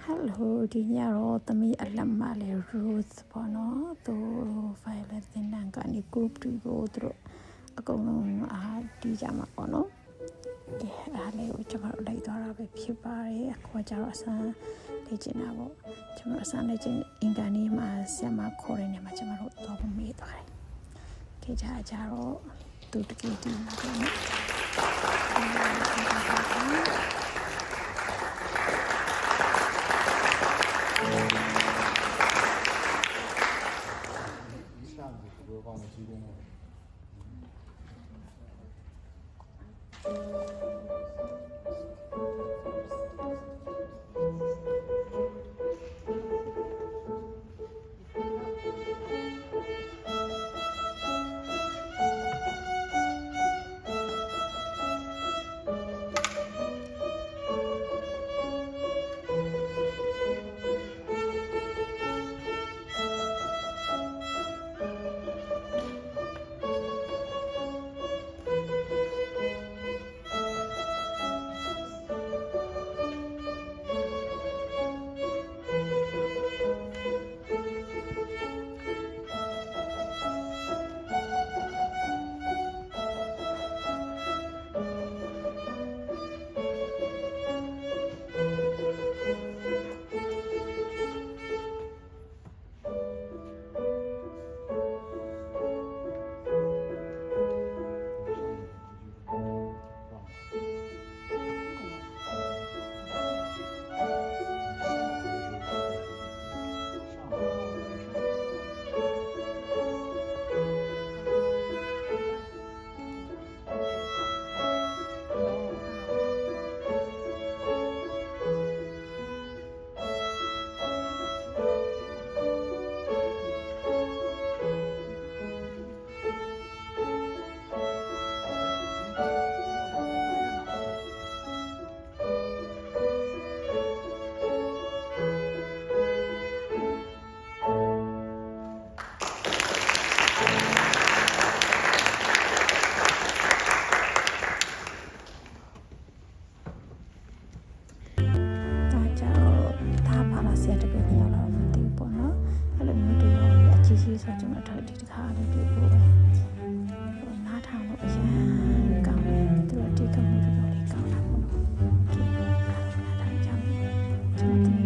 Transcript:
Hello ဒီညတော့သမီးအလက်မလေး Rose ပေါ့နော်သူ Violet သင်တန်းကနေ group 2ကိုသူတို့အကုန်လုံးတီးကြမှာပေါ့နော်ကဲအားလေးကိုကျွန်တော်တို့လိုက်သွားတာပဲဖြစ်ပါတယ်အခုကကျတော့အစမ်းလေ့ကျင့်တာပေါ့ကျွန်တော်အစမ်းလေ့ကျင့်အင်္ဂါနေ့မှာဆရာမခေါ်တဲ့နေရာမှာကျွန်တော်တို့တော့မေးသွားတယ်ခေကြတော့သူတကယ်တီးမှာပေါ့နော်帮我提供了。ဆိုကျွန်တော်တို့ဒီတစ်ခါလေးတွေ့ဖို့ပဲနားထောင်လို့အရင်ကောင်းတယ်သူတို့တိတ်ကမှုတွေကောင်းတာပေါ့နော်ဒီနားထောင်ကြမယ်ကျွန်တော်